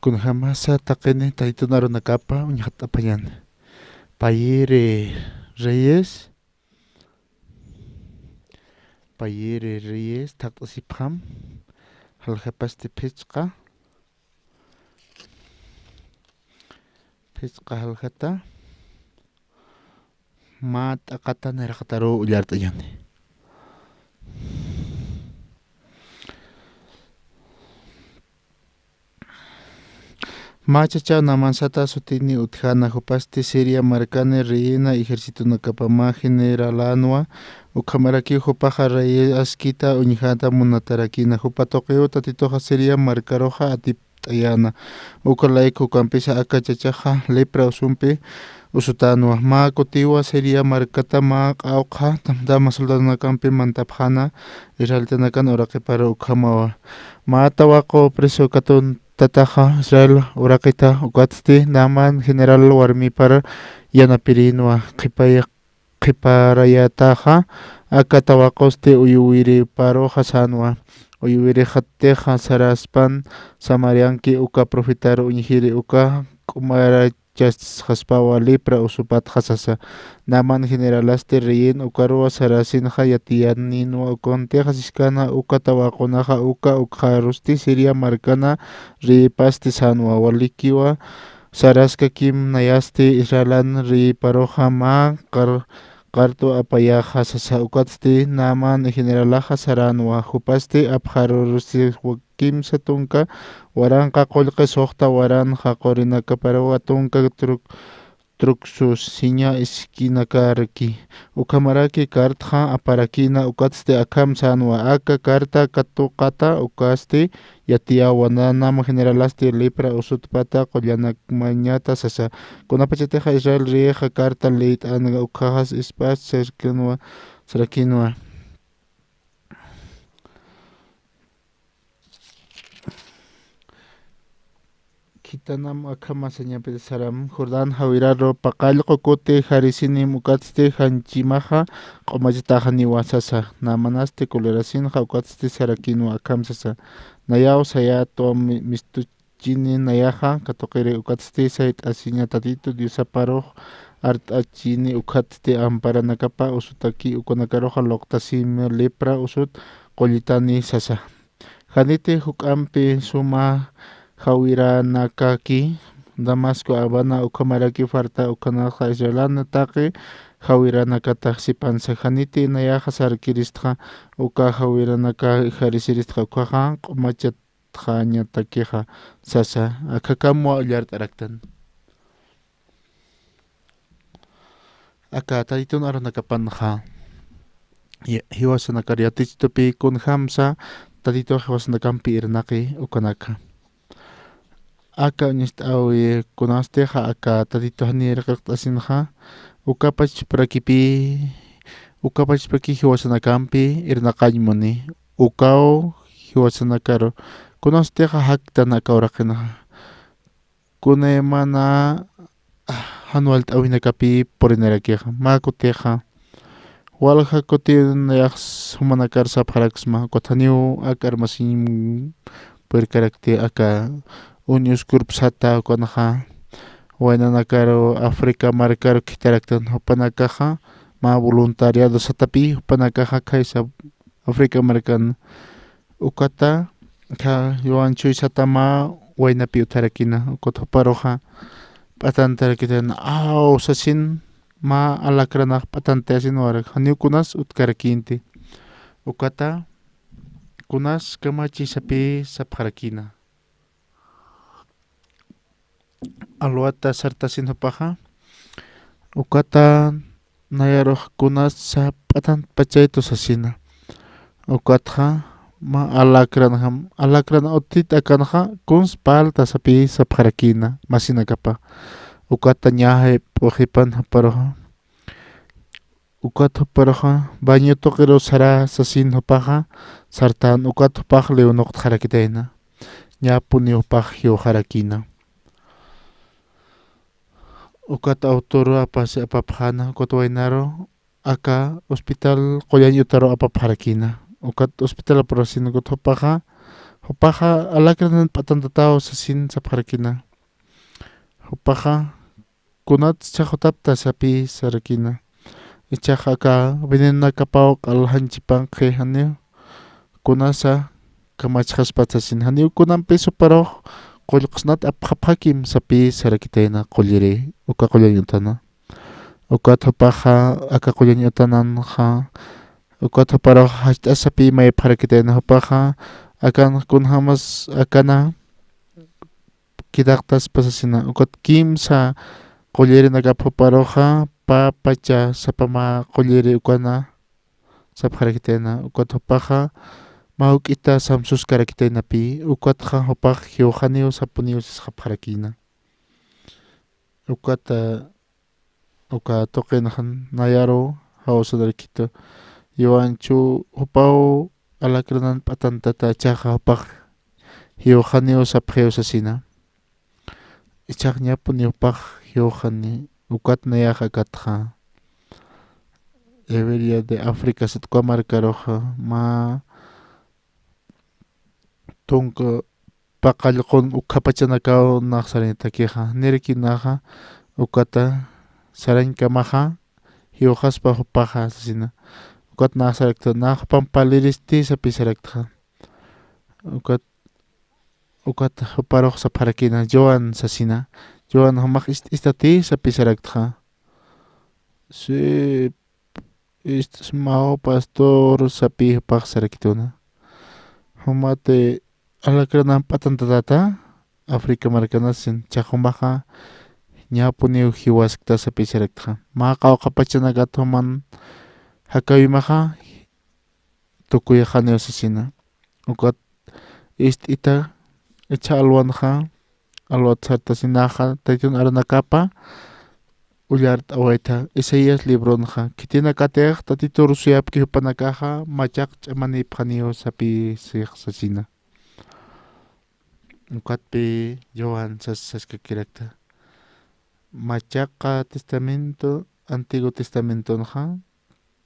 Kun hamasa taqini taytunaro nakapa uñata apayan. Payere Reyes. Payere Reyes taqsipham. Halhapaste pichqa. Pichqa halhata. Mat akata neraqtaro ullartayan. Machacha namansata sutini utjana hupaste Siria marcane reina ejército nakapama generalanua ukamaraki hupaja rey askita uñijata munatarakina hupatoqueo tatitoja Siria marcaroja atiptayana ukalaiko campisa akachachaja lepra usumpe usutanua ma kotiwa Siria marcata ma qawqa tamdama soldadanakampi mantapjana israeltanakan oraqe para ukamawa ma tawaqo preso katun tataja Israel urakita ukatzti naman general warmipar yanapirinwa qiparayataja akatawakoste uyuwiri paro hasanwa uyuwiri hatteja saraspan samarianki uka profetar uñihiri uka haspawa lepra usupat hasasa naman generalaste reyen ukarua sarasinja yatiyaninwa ukonteja siskana uka tawakonaja uka ukharusti Siria marcana ripaste sanwa walikiwa saraska kim nayaste Israelan riparoja ma qarto apayaja sasa ukatste naman generalaja saranwa hupaste abjarurusti kim satunka waranqa qullqi suqta waranja qorinaka parawa tunka truxus siña esquinakarki ukamaraki kartja aparakina ukatste akam sanwa aka karta katuqata ukaste yatiyawa nama generalaste lepra usutpata qullanakmañata sasa kunapachateja Israel rieja karta leit anga ukajas espacio cercanwa sarakinwa Kitanam akamasañapi saram Jordan hawiraro paqallqu kuti harisini mukatste hanchimaja q'umachitaja niwasasa namanaste kolerasinja ukatste sarakinwa akamsasa nayaw sayato mistuchini nayaja katuqiri ukatste sayt asiña tatito diosaparo art'achini ukatste amparanakapa usutaki ukunakaroja loqtasimi lepra usut qullitani sasa hanite huk'ampi suma Hawiranakaki Damasco Habana ukamaraki farta ukanaja Israelana taqi hawiranakata sipansa haniti nayaja sarkiristqa uka hawiranaka harisiristqa ukaja q'umachatqa ñatakiqa sasa akakamua ullart'araktan aka taytun aranakapanja hiwasanakar yatichtupi kun hamsa tatito hiwasanakampi irnaqi ukanaka aka nist'awi kunasteja aka tatito hanirqaqt'asinja ukapach paki hiwasanakampi irnaqañmuni ukaw hiwasanakaro kunasteja haktana kawraqinaja kune mana hanual t'awinakapi purinarakiqa makutiqa walja kutinayaq sumanakar sapjaraksma kutaniw aka armasin puirkarakti aka Unius Kurpsata konaja waynanakaro África marcaro kitaraktan hupanakaja ma voluntariado satapi hupanakaja kaysa África marcan ukata ka yuanchuy satama waynapi utarakina ukata huparoja p'atantarakitana sasin ma alakranaq p'atantasin warak haniukunas utkarakinti ukata kunas kamachisapi sapjarakina alwata sartasin hupaja ukata nayaruq kunas p'atan pachaytu sasina ukatja ma alakran utita kanja kuns palta sapi sapjarakina masinakapa ukata ñaje pujipan haparoja ukata huparoja baño toqiro sara sasin hupaja sartan ukata hupaj leunuqta harakitayna ñapuni hupaj hiwajarakina ukata autoro apapjana kutwaynaro aka hospital qollañutaro apapjarakina ukat hospital aprosina kuthupaqa Hupaja alacranan patantatao sasin sapharakina. Hupaja kunat chajotapta sapi sarakina. Ichaja ka venena kapao alhanchipan qehaneo. Kunasa kamachhaspachasin haneo kunan peso paro qollqasnat aphapakim sapi sarakitayna qolliri uka qollañutana. Uka thupaja aka qollañutananja uka thuparo hach'asapi may pharakitayna hupaja akan kunhamas akana kidaqtas pasasina ukat kimsa qolliri nakapuparoja papacha sapama qolliri ukana sapharakitayna ukat hupaja mahuk'ita samsuskarakitaynapi ukatqa hupaq hiwaqaniw sapuniw sisqapharakina ukata uka tuqinajan nayaro hawsadarkita yuanchu hupaw alacranan p'atantata chaqa hupaq hiwaqaniw sapqhewsasina ichaq ñapuni hupaq hiwaqani ukat nayaqa katqa Iberia de África sitqamarkaroja ma tunqa paqallqun uqhapachanakaw naqsarintakiqa nirkinaqa ukata sarankamaqa hiwaqaspa hupaqa sasina ukat naqsarakta naq pampaliristi sapisaraktaqa ukat huparoq sapharakina Joan sasina Joan humaq istati sapisaraktaqa si istismao pastor sapi hupaq sarakituna humate alacranan p'atantatata África markanasin chaqumaqa ñapuniw hiwaskta sapisaraktaqa maqawqa pachanakatuman hakawimaqa tukuyaqaniw sasina ukat ist'ita icha alwanaqa alwata sartasinaqa taytun aranakapa ullar t'awayta Isaías libronaqa kitina katiq tatitur suyapki hupanakaqa machaq ch'amanipaqniw sapi siq sasina ukatpi Joan saskakirakta machaqa testamento antiguo testamentonaqa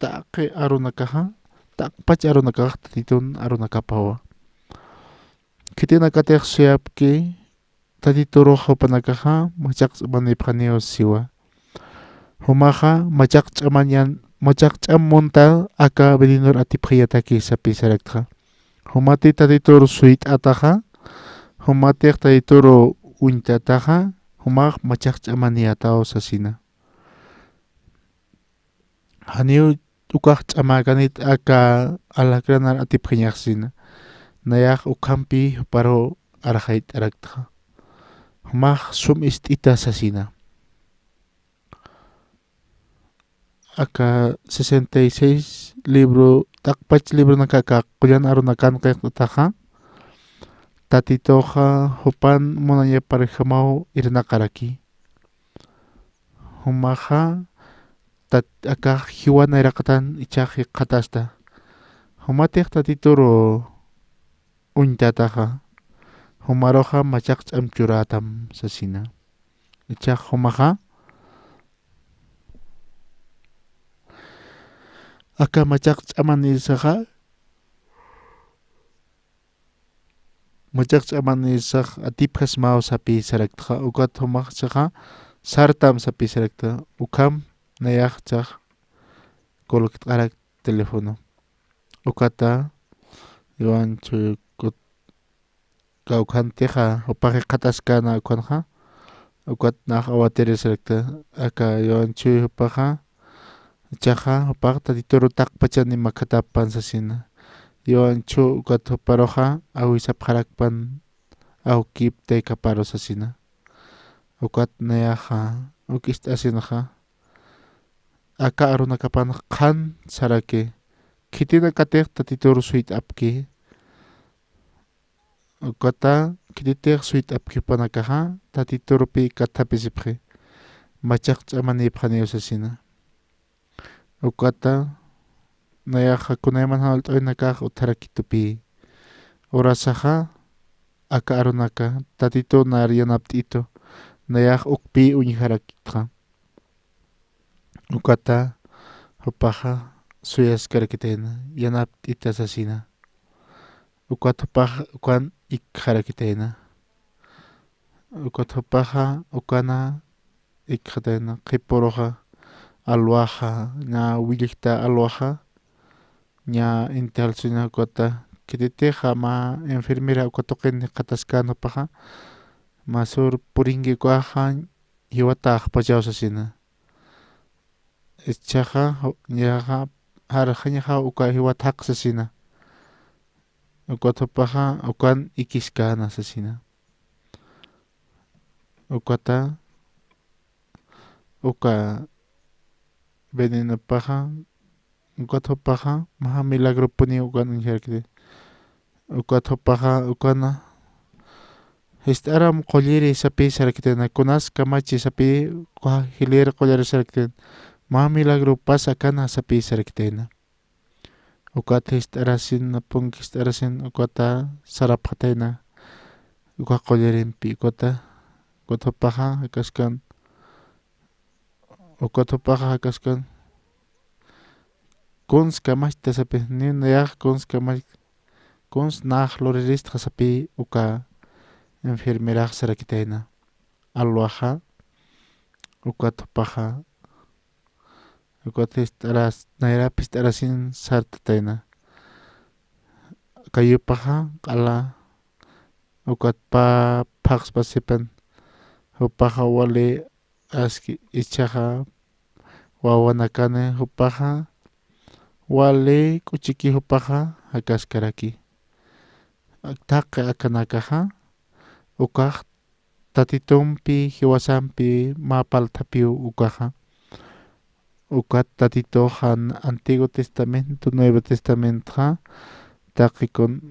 taqi arunakaqa taqpacha arunakaqa tatitun arunakapawa kitina katiq suyapki tatituruq hupanakaqa machaq ch'amanipaqniw siwa humaqa machaq ch'amunta aka venidor atipqayataki sapi saraktaqa humati tatitur suyt'ataqa humatiq tatituru uñtataqa humaq machaq ch'amaniyataw sasina haniw ukaq ch'amakanit aka alacranar atipqañaqsina nayaq uqanpi huparo araqayt'araktaqa humaq sum ist'ita sasina aka 66 libro taqpach libro nakaka qullan arunakanqiqtaqa tatitoqa hupan munayapariqhamaw irnaqaraki humaqa aka hiwanayraqtan ichaq qatashta humatiq tatituru uñtataqa humaroqa machaq ch'amchuratam sasina ichaq humaqa aka machaq ch'amanisqa machaq ch'amanisaq atipqas maw sapi saraktaqa ukat humaqchaqa sartam sapi sarakta ukam nayaqchaq kolkatqarak teléfono ukata yuanchu kawqantiqa hupaqi qataskana ukanqa ukat naq awatiri sarakta aka yuanchu hupaqa ichaqa hupaq tatituru taqpachani makatapan sasina yuanchu ukat huparoqa awisapqarakpan awkiptay kaparo sasina ukat nayaqa ukist'asinaqa aka arunakapanqa qhan saraki kitina katiq tatituru suyt'apki ukata kititiq suyt'apki panakaqa tatiturupi katapisipqi machaq ch'amanipaqniw sasina ukata nayaqa kunayman hamawt'uynakaq utharakitupi urasaqa aka arunaka tatitu nar yanapt'itu nayaq ukpi uñiharakitqa ukata hupaqa suyaskarkitayna yanapt'ita sasina Ukatupaja ukan ikharakitena. Ukatupaja ukana ikhatena qiporoja alwaja ña wilikta alwaja ña intialsina ukata kititeja ma enfermera ukatuqini qatasqanupaja masur purinki kuaja iwataqa pachawsasina ichaja ñaqa haraqañaqa uka iwata haqsasina ukatupaja ukan ikishkana sasina ukata uka venenupaja ukatupaja maja milagropuni ukan injarkiti ukatupaja ukana aram qolliri sapi sarakitena kunasqa machi sapi hilera qollari sarakitena ma milagro pasa kana sapi sarakitena ukata arasin punki arasin ukata sarapqatena uka qollarinpi ukatupaja hakasqan ukatupaja hakasqan kunsqa mashta sapi ninayaq kunsqa mash kuns naq loririsqa sapi uka enfermeraq sarakitena alwaja ukatupaja ukata aras nayrapis arasin sartatena kayupaja q'ala ukatpa paqspasipan upaja wali aski ichaja wawanakani upaja wali k'uchiki upaja hakaskaraki taqi akanakaja ukaq tatitunpi hiwasanpi mapaltapi ukaja ukat tatitoja Antiguo Testamento Nuevo Testamento taqikun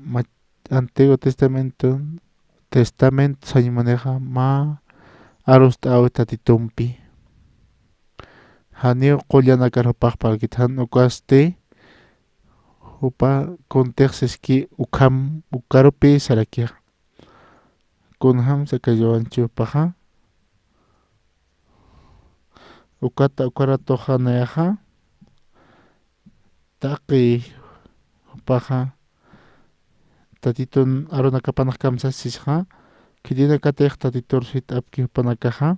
Antiguo Testamento sañmaneja ma arusta awi tatitunpi haniu qullanakaruspaqpalkitan ukaste upa contexeski ukam ukarupi sarakiq kunham sakallawanchukpaja ukata ukaratoja nayaja taqi upaja tatitun arunakapanaq kamsasisqa killina katiq tatiturshita apki upanakaja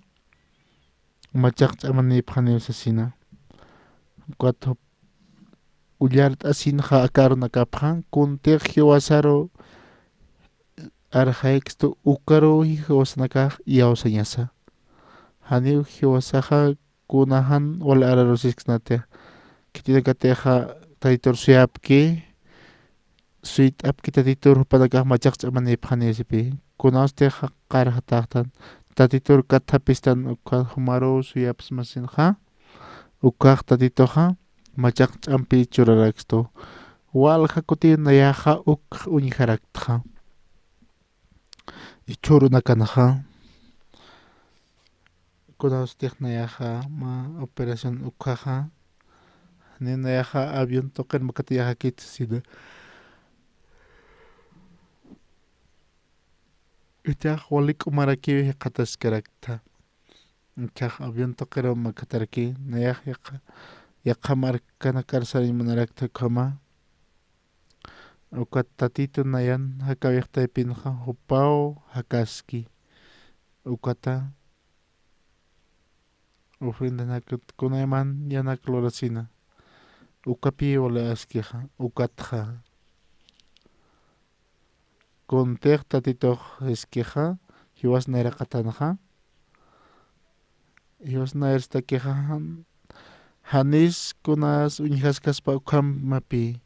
machaqch'amanipaq niwsasina ukata ullarta asinqa akarunakapqa kuntiq hiwasaru arjaykistu ukaru hiwasanakaq yawsañasa haniw hiwasaqa kunahan wala ararusisqnatiq killina katiqqa tatitur suyapki suyt'apki tatitur upanakaq machaqch'amanipaq niwsipi kunawstiqa qarqataqtan tatitur katapistan uka humaru suyapis masinqa ukaq tatituqa machaqch'anpi churarakistu walqa kutin nayaqa uk uñijaraqtqa ichurunakanaqa kunawstiq nayaqa ma operación ukjaqa ninayaqa avión tuqirma katiyaqa kichasina ichaq walik'umarakiwi qataskaraqta ichaq avión tuqirma katarki nayaq yaqa markana karsarimunaraqta kama uka tatito nayan hakawiqtaypinqa hupaw hakaski ukata ofrendanakutkunayman yanaqlurasina ukapi wala askiqa ukatqa kuntiq tatituq eskiqa hiwasnayraqatanaqa hiwasnayristakiqa hanis kunas uñihaskaspa ukamapi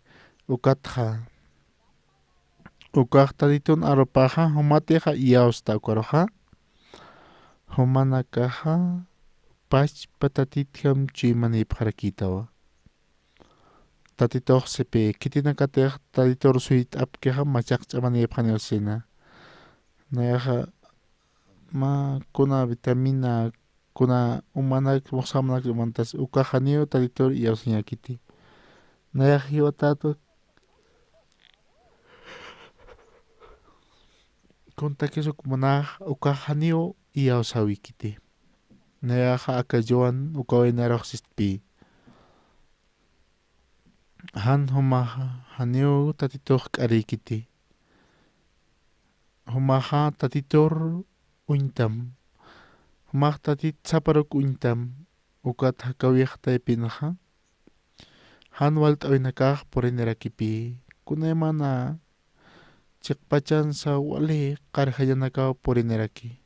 ukatqa ukaq tatitun arupaqa humatiqa yawsta ukaruqa humanakaqa pachpa tatitjam chuymanipaq rakitawa tatituq sipi kitina katiq tatitur suyt'apkiqa machaqch'amanipaq niwsina nayaqa ma kuna vitamina kuna umanak muqsaqmanakmantas uka haniu tatitur yawsañakiti nayaq hiwatato kuntakisukmunaq uka haniu yawsawikiti nayaqa akallawan ukawinaraqsispi han humaq haniu tatituq k'ariykiti humaha tatitor uintam. Humah tatit saparuk uintam. Ukat hakawiyahta ipinha. Hanwalt oinakah porinerakipi. Kunaymana chikpachan sa wali qarhayanakaw porineraki.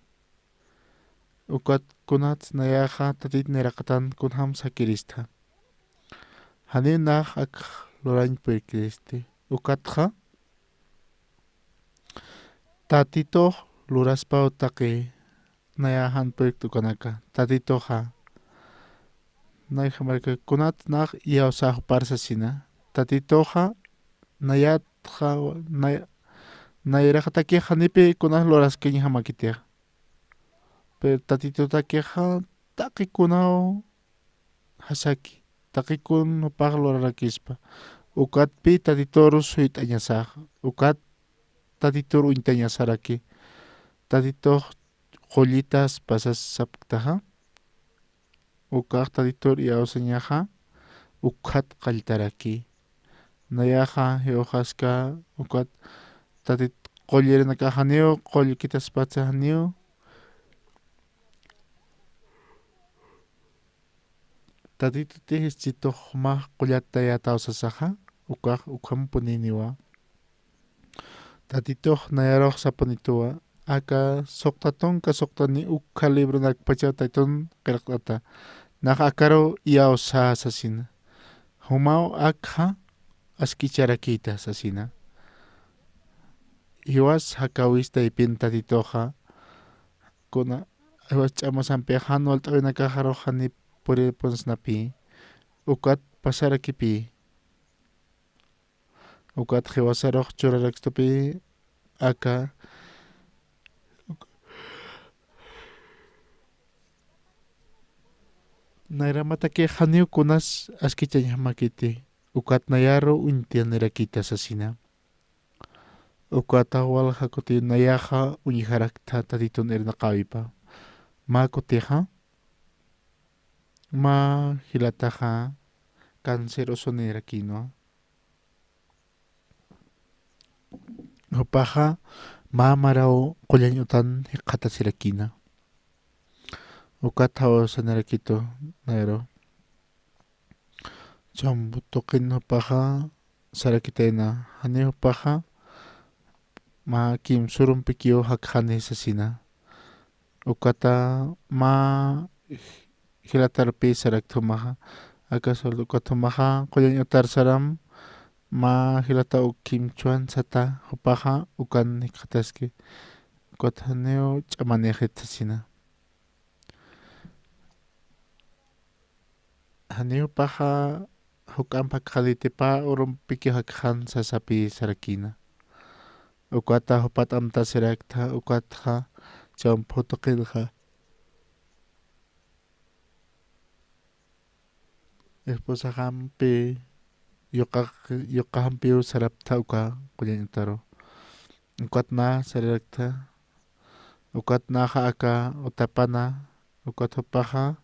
Ukat kunat nayaha tatit nerakatan kunham sakirista. Haninah ak lorañ perkiristi. Ukatha tatito luraspa utake nayahan perktukanaka. Tatitoha nayhamarka kunat nah iyausah parsasina. Tatitoha nayatha nayrahataki hanipi kunah loraskini hamakitia. Pero tatito takeha takikunao hasaki. Takikun upah lorakispa. Ukat pi tatitorus huit añasah. Ukat tatitor uintañasaraki. Tatitor jolitas pasas saptaha. Ukat tatitor iausañaha. Ukat qaltaraki. Nayaha heojaska. Ukat tatit qollerenaka haneo. Qollikitas patsa haneo. Tatito tihis chitoh mah qollata tausasaha. Ukah ukham puniniwa. Tatitoh nayaroh saponituwa. Aka soktaton ka soktani ukha libro nakpacha taiton qilqata. Nah akaro iao sa sasina. Humao akha askicharakita sasina. Iwas hakawista ipin tatitoha. Kuna iwas chamasampi hanualt oinakaharo hanip puri ponsnapi. Ukat pasarakipi. Ukat hiwasaroh churarakstupi. Aka nayramatake haniu kunas askichañamakiti. Ukat nayaro untianerakita sasina. Ukat awal hakuti nayaha uniharakta tatiton ernaqawipa. Ma kutiha. Ma hilataha canceroso nerakino. Upaha ma marao qollañutan hiqatasirakina. Ukat hawa sanarakito nayro. Chambutoqin upaha sarakitena. Hani upaha ma kim surumpikio hakhani sasina. Ukata ma hilatarpi saraktumaha. Akasol ukatumaha qollañutar saram. Ma hilata ukim chuan sata upaha ukan hiqataski. Ukat haneo chamanejit sasina. Haneo paha hukampak halitipa urumpiki hakhan sasapi sarakina. Ukata hupat amta sirakta ukatha champutoqilha. Esposa hampi yuqahampi sarapta uka qollañutaro. Ukatna sarakta. Ukatna aka utapana. Ukatupaha.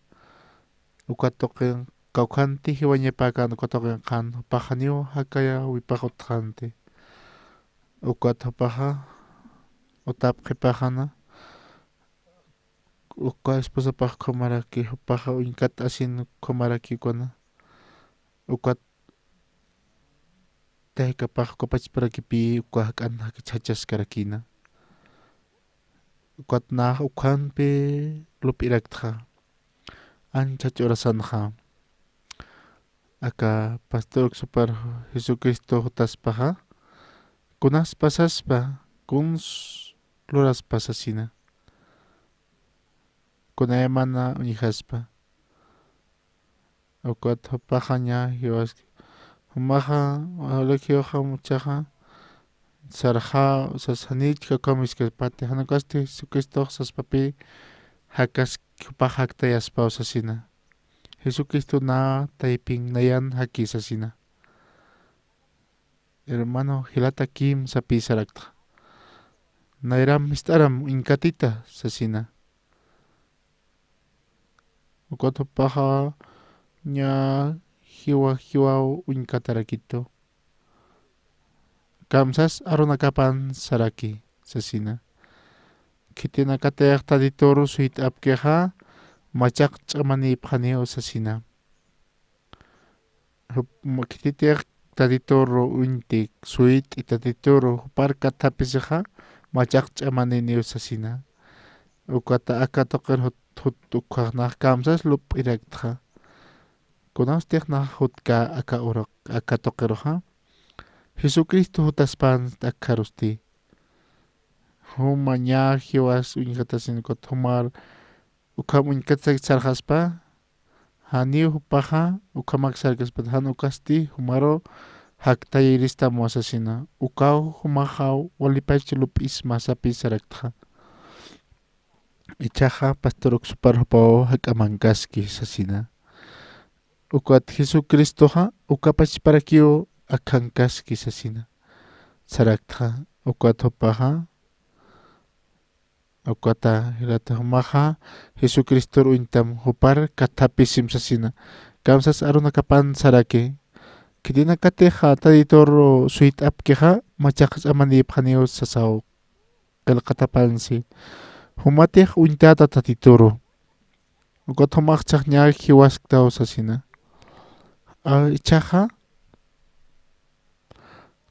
Ukatoqin kaukanti hiwañepakan ukatoqin kan. Upahanio hakaya wipaqutqanti. Ukatupaha. Utapqipahana. Uka esposa pah kumaraki. Upaha uinkat asin kumaraki kuna. Ukat teka pah kopachparakipi uka hakan hakichachas karakina. Ukat na ukanpi lupirakta. Ancha churasanha. Aka pastor super Jesucristo hutaspaha. Kunas pasaspa. Kuns luras pasasina. Kunaymana unihaspa. Ukat hupahaña hiwaski. Humaha alekioha muchaha. Sarha sasanichka komiska pati hanakasti Jesucristo saspapi. Hakas hupahakta yaspa sasina. Jesucristo na taiping nayan haki sasina. Hermano hilata kim sapi sarakta. Nairam istaram inkatita sasina. Ukat hupaha nya hiwa uinkatarakito. Kamsas arunakapan saraki sasina. kitinakateq tatitoro suit'apkiqa machaq ch'amani p'ani usasina kititiq tatitoro uintik suit y tatitoro hupar katapisiqa machaq ch'amanini usasina ukata akatoqer hut ukkaqnaq kamsas lup'iraktaqa kunanstiq naq hutka aka uraq akatoqeroqa Jesucristo hutaspan akharusti huma ña hiwas uñqatasinukut humar ukham uñqatsak sarqaspa hani hupaqa ukhamak sarkaspa han ukasti humaro haktayirista muasasina ukaw humahaw walipachu lup'is masapi saraktaqa ichaqa pastor uksupar hupaw hak'amankaski sasina ukat Jesucristoqa ukapachparakiw akhankaski sasina saraktaqa ukat hupaqa ukata hirata humaqa Jesucristo uintam hupar katapisim sasina kamsas arunakapan saraki kitinakatiqa taditoro suit'apkiqa machaq ch'amani p'aniw sasaw qillqatapansi humatiq uintata tatitoro ukat humaqchaq ña hiwasktaw sasina ichaqa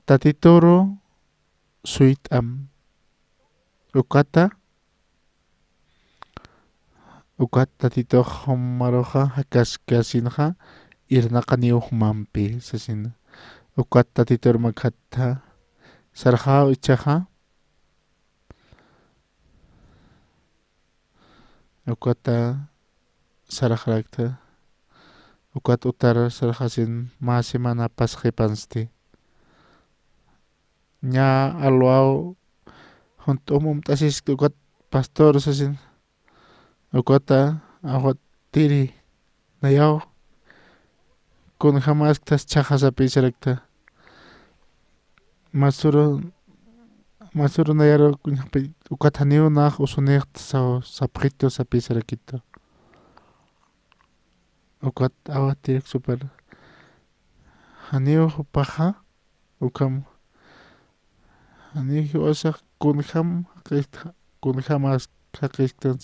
tatitoro suit'am ukata tatitoq humaroqa hakaskasinqa irnaqaniw humanpi sasina ukat tatitoro makhatta sarqaw ichaqa ukata saraqrakta ukat utar sarqasin ma semana pasqipansti ña alwaw juntu'umum t'asisqa ukat pastor sasin ukata awat tiri nayaw kun hamasqtas chaqasapi sarakta masuro nayaro kuñaqpi ukata haniw naq usuniqta sapqhito sapi sarakita ukat awat tirik super haniw hupaqa ukam hani hiwasaq kunhamas haqishtans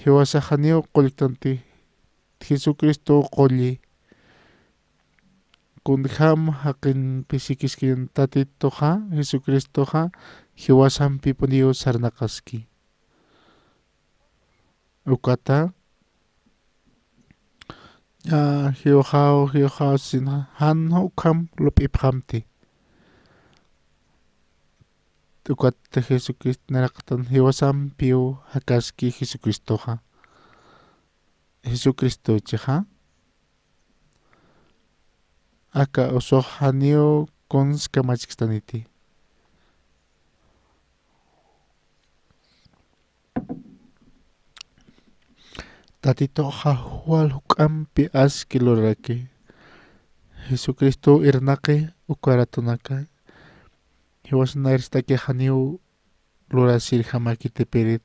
hiwasaq haniw qulliktanti Jesucristo qulli kunham haqinpi sikiskin tatitoqa Jesucristoqa hiwasanpi puniw sarnaqaski ukata hiwahaw sinqa han ukham lup'iphamti ukata Jesucristo naraqtan hiwasanpiw hakaski Jesucristoqa Jesucristochiqa aka usuq haniw kunsqa machikstaniti tatitoqa wal huk'anpi aski luraraki Jesucristo irnaqi ukaratunaka hiwasanaristaki haniw lurasir hamakitipiri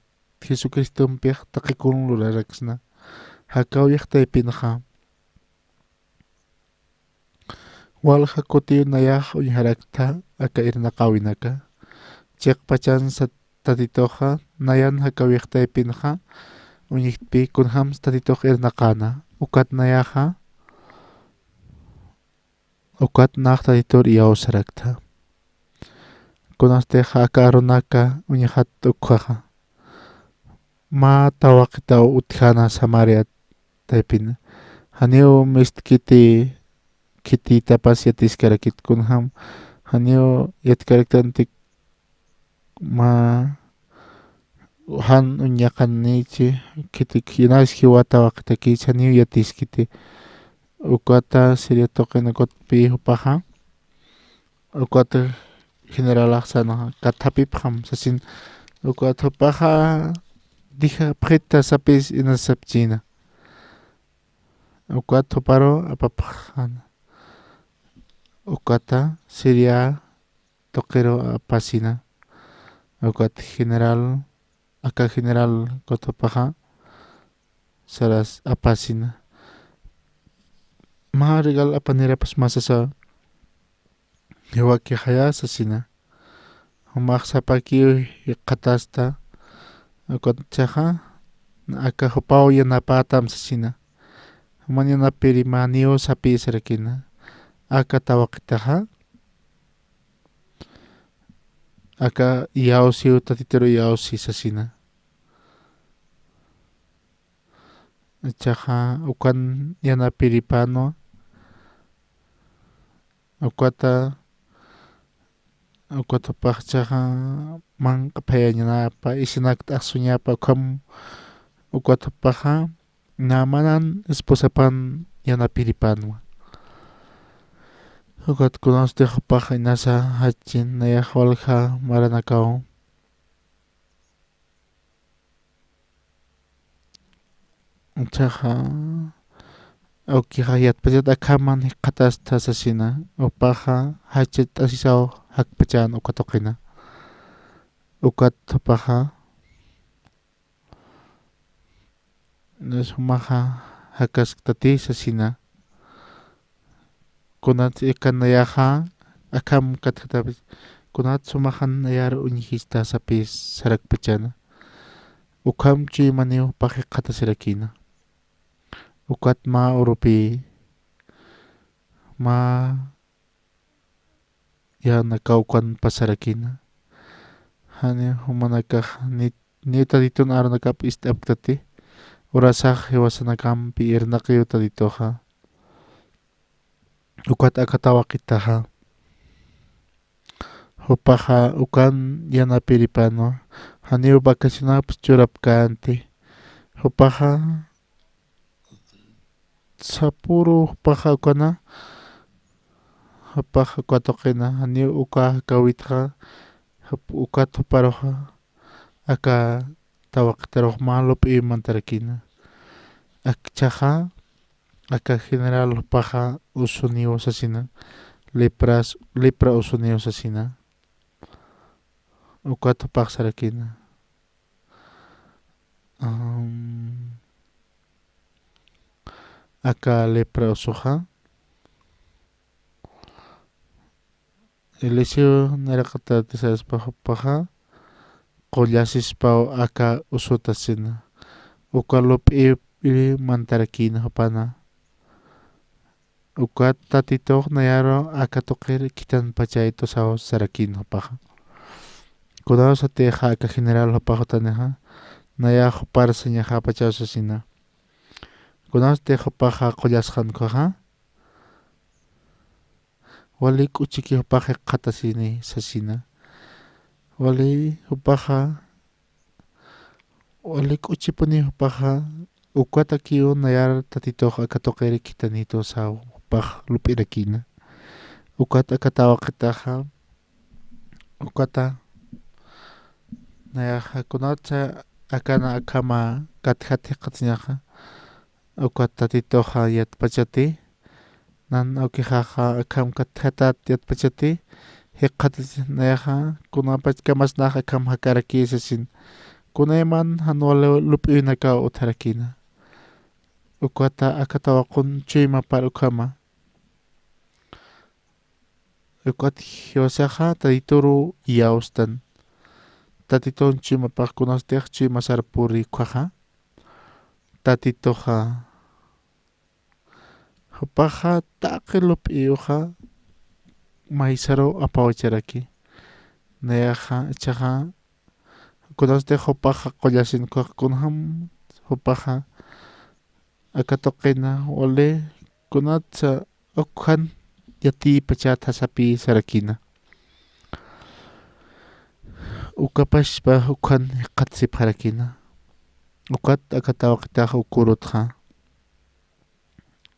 Jesucristonpiq taqikun luraraksna hakaw llaqtaypinaqa walqa kutiw nayaq uñharakta aka irnaqawinaka chiqpachan tatitoqa nayan hakaw llaqtaypinaqa uñiqpi kunhams tatitoqa irnaqana ukat nayaqa ukat naq tatitor yaw sarakta kunastiqa aka runaka uñiqhat ukhaqa ma tawaqitaw uthana Samaria taypina haniw kititapas yatisqarakit kunham haniw yatkariktantik ma han uñaqanichi hinash hiwata waqitaki haniw yatiskiti ukata Siria toqinakutpi hupaqa ukata general aqsanaqa katapipqam sasin ukata hupaqa dija pqita sapis inasapchina ukata huparo apapaqana ukata Siria toqero apasina ukata general kotopaqa saras apasina ma regal apanirapas masasa hiwaki haya sasina humaq sapaki qatasta Ukatachaja aka hupao yanapatam sasina mañana pirimanio sapi sarakina aka tawakitaja aka yausi tatitero yausi sasina chaja ukan yana piripano ukata ukatapaqchaja manqa phayañanapa isinakta asuñapa ukam ukatapaja namanan esposapan yana piripanwa ukat kunasteqpaqa inasa hachin nayaq walqa maranakaw chaja awkiqa yatpachata akhaman qatasta sasina upaqa hachit asisaw hakpachan ukatuqina ukatapaqa sumaqa hakaskatati sasina kunat ikanayaqa akham katqatapis kunat sumahan nayar uñijista sapis sarakpachana ukham chimanio paqi qatasirakina ukat ma urupi ma yana kawkan pasarakina hani humanakaq ni taditun arnakap istaptati urasaq hiwasanakampi irnaqiw taditoqa ukat akatawaqitaqa hupaqa ukan yana piripano haniw vacacionapas churapkanti hupaqa sapuru hupaqa ukana hupaqa ukatuqina haniw uka kawitqa ukat huparoqa aka tawaqtaroq malup imantarakina akchaqa aka general hupaqa usuniw sasina lepra usuniw sasina ukat hupaq sarakina aka lepra usuqa Eliseo naraqata tisaspa hupaqa qullasispa aka usutasina uka lup'i mantarakina hupana ukat tatitoq nayaro aka tuqir kitan pachay tosaw sarakina hupaqa kunaw sateqa aka general hupaqa taniqa naya huparsa ñaqa pachaw sasina kunaw sateqa hupaqa qullasqankuqa wali k'uchiki hupaqa qatasini sasina wali hupaqa wali k'uchipuni hupaqa ukata kiw nayar tatitoq aka tuqiri kitanito saw hupaq lup'irakina ukata akatawaqitaqa ukata nayaqa kunata akana akhama katqati qatñaqa ukat tatitoqa yatpachati nan awkiqaqa akham katqatat yatpachati hiqhati nayaqa kunapach kamasnaq akham hakaraki sasin kunayman hanwala lup'inaka utharakina ukata akatawaqun chuymapar ukhama ukat hiwasaqa taditoru yawstan tatiton chuymapaq kunasteq chuymasar puri ukhaqa tatitoqa hupaqa taqi lup'iyuqa maysaro apawacharaki nayaqa ichaqa kunasteq hupaqa qullasinkuqa kunaham hupaqa akatuqina wali kunata ukhan yatipachata sapi sarakina ukapashpa ukhan qatsipharakina ukat akatawaqitaqa ukurutqa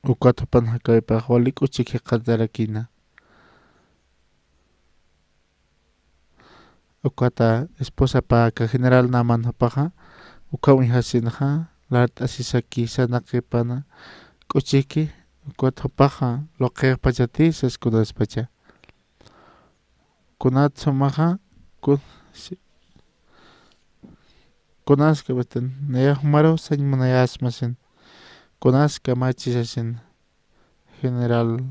ukat hupan hakawipaq wali k'uchik hiqatarakina ukata esposapa aka general naman hupaqa ukawan hasinaqa lat asisaki sanaqipana k'uchiki ukat hupaqa loqeqpachati saskunaspacha kunat sumaqa kunasqa watan nayaq marusan manayasmasin kunasqa machisasin general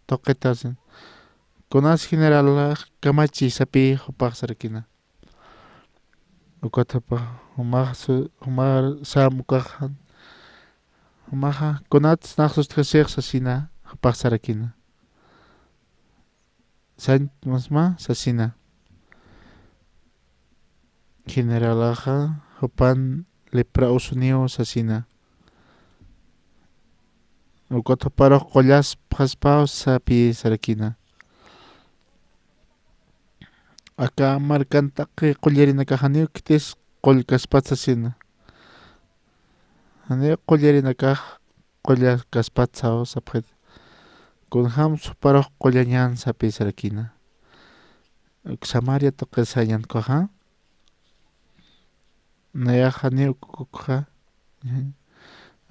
toqetasin kunas general kamachi sapi hupaq sarakina ukatapa humar samukaq humaqa kunats naqsustkasiq sasina hapaq sarakina san masma sasina generalaqa hupan lepra usuniu sasina ukataparaq qollasqaspa sapi sarakina aka markantaqi qollarinakaq kitis qollkaspatsa sina hani qollarinakaq qollakaspatsa sapqit kunham suparaq qollañan sapi sarakina samaria toqesayan koha nayaqa ni ukukqa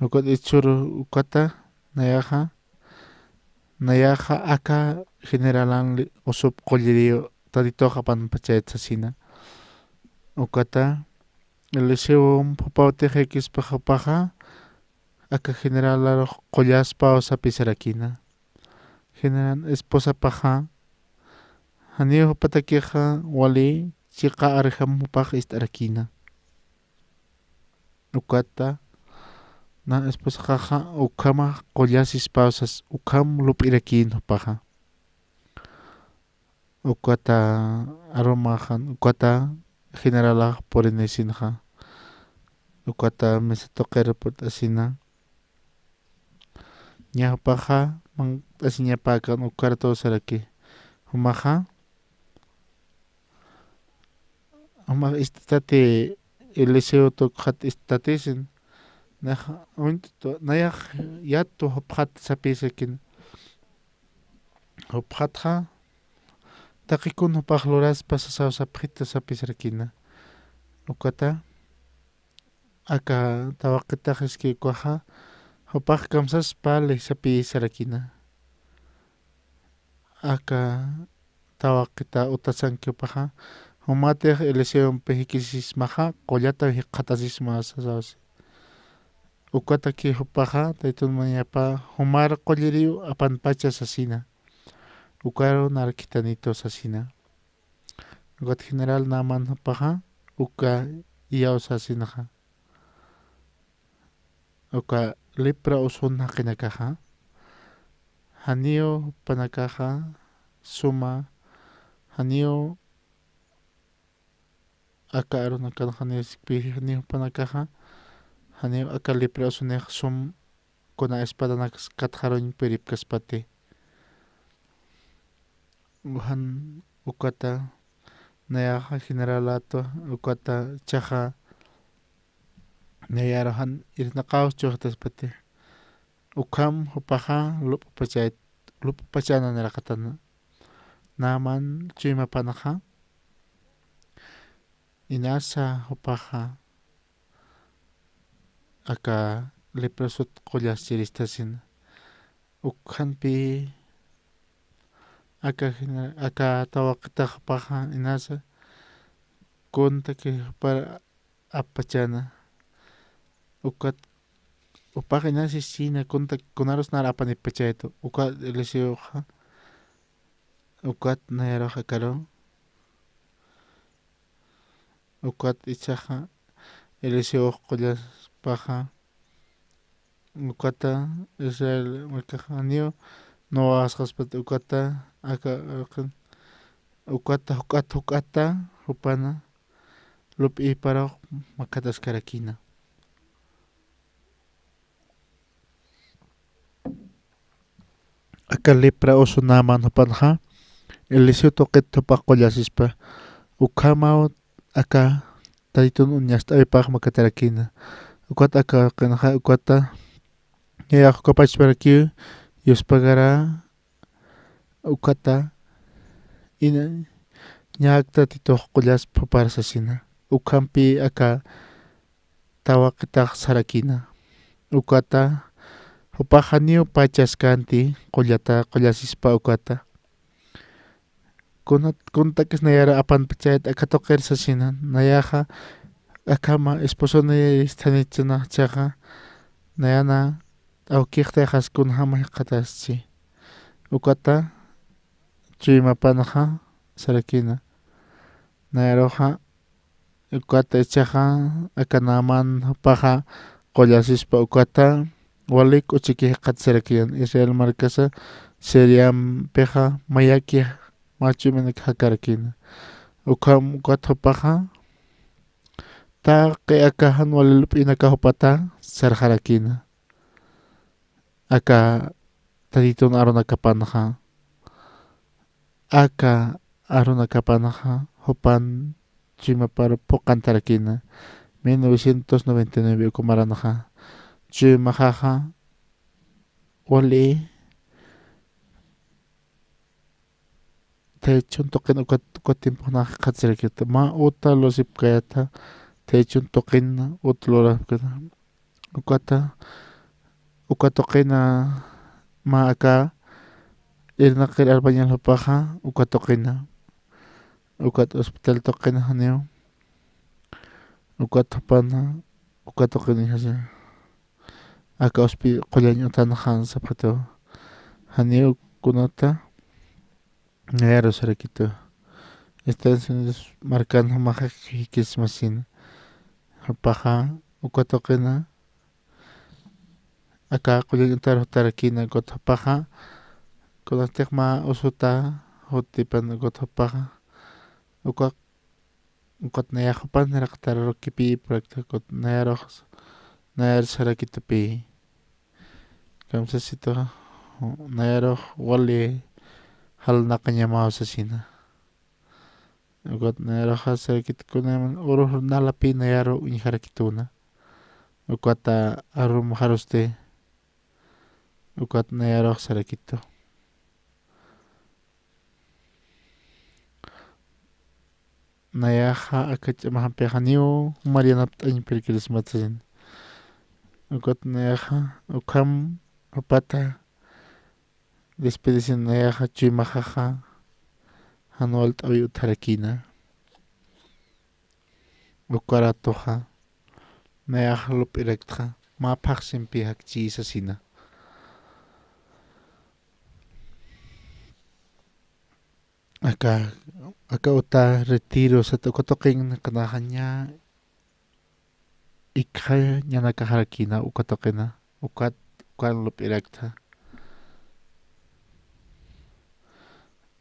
ukat ichuru ukata nayaqa aka generalan usup qolliriyu taditoqa panpachay sasina ukata eliseo pupawtiq hikispaqapaqa aka general qollaspa sapi sarakina general esposapaqa haniu patakiqa wali chiqa arhamupaq istarakina ukata na esposaqaqa ukama qollasis pausas ukam lup'irakin paqa ukata aromajan ukata generalaj purinesinja ukata mesatoqerput asina ñawpaqa asiñapaqa ukarto saraki humaqa humaq istate eliseo toqat istatesin naja nayaq yatu hupqat sapisakin hupqatqa taqikun hupaq luraspa sapqita sapisarkina ukata aka tawaqitaq iskikuaqa hupaq kamsaspa sapi sarakina aka tawaqita utasankipaqa humatiq eleccionpi hikisismaqa qollata qatasisma sasawsi ukata ki hupaqa taytunmanñapa humar qolliriyu apanpacha sasina ukaro narkitanito sasina ukat general naman hupaqa uka iyaw sasinaqa uka lepra usuna qinakaqa haniu panakaqa suma haniu aka arunakana haniu panakaqa haniu aka lepra usuneq sum kuna espadana katjaroñ perip kaspati uhan ukata nayaqa generalato ukata chaqa nayarohan irnaqaus chuqtaspati ukam hupaqa lupapachana naraqatana naman chuymapanaqa inasa hupaqa aka leprasut qollaschiristasin ukhanpi aka tawaqitaqpaqa inasa kuntaki para apachana ukat upaq inasi sina kunaros nara apanipachayto ukat eliseuqa ukat nayaroqa karo ukat ichaqa eliseu qollaspaqa ukata Israel markaqa haniu no asqaspati ukata aka ukata huk'ata hupana lup'i paraq makatasqarakina aka lepra usunaman hupanqa eliseu toqet hupaq qollasispa ukhamau aka taytun uñast'aypaq makatarakina ukata aka qinaqa ukata yayaq kapachparaki yuspagara ukata ina ñaqta tituq qollaspa parasasina ukhampi aka tawaqitaq sarakina ukata hupaq haniu pachaskanti qollasispa ukata kuntakis nayara apanpachayta aka toqersasina nayaqa akama esposonayaristanitsina chaqa nayana awkiqtaqas kunhamay qataschi ukata chuymapanaqa sarakina nayaroqa ukata ichaqa akanaman paqa qollasispa ukata walik uchiki qatsarakiyan Israel markasa Siriam peqa mayaki machuminak hakarkina ukam ukata paqa ta qi'akahan walilup'inaka hupata sarharakina aka tatitun arunakapanaqa aka arunakapanaqa hupan chimapar puqantarakina 1999 ukumaranaqa chimahaqa wali techun toqin ukatimpunaqa qatsirakita ma uta losipkayata techun toqina utlorapkata ukatoqina ma aka irnaqir albañalpaqa ukatoqina ukat hospital toqina haniu ukatopana ukatoqina hasa aka qollaña utana han zapato haniu kunata ngayaro sarakito Estados Unidos marcana maja hikismasina paqa ukatoqina aka qollaña tarakina kotopaqa kunatiqma usuta hutipan kotopaqa ukat nayajupan raqtarukipi praktikot nayar sarakitupi kamsasito nayaro wali halnaqa ñamawsasina ukat nayaraqa sarakitukunaman uruj nalapi nayaro wiñharakituna ukata haruste ukat nayaraq sarakito nayaja akach'amahanpiqa niu Marianapta añipirkiris matsasin ukat nayaja ukham upata despedición nayaja chimajaja Anual t'oy utharakina ukaratoja nayaja lup'iraktaqa mapaqsinpi hakchisasina aka uta retiro satukotoqin qanaqa ña ikha ñanakajarakina ukatoqina ukan lup'irakta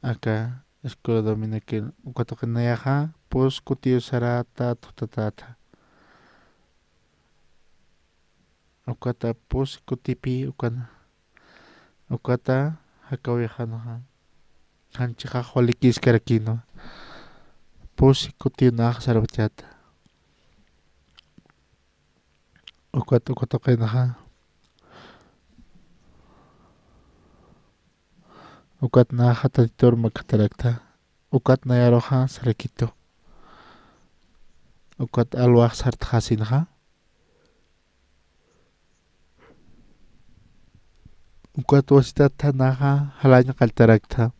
aka escuela dominical ukatoqinayaqa pus kutiyu sarata tutatata ukata pus kutipi ukata hakawiyaqanaqa hanchikaq walikisqarakino pus kutiyunaqa sarwachata ukatoqinaqa ukatnaqa tatitur makatarakta ukatnayaroqa sarakito ukat alwaq sartaqasinaqa ukat wasitata naqa halaña qaltarakta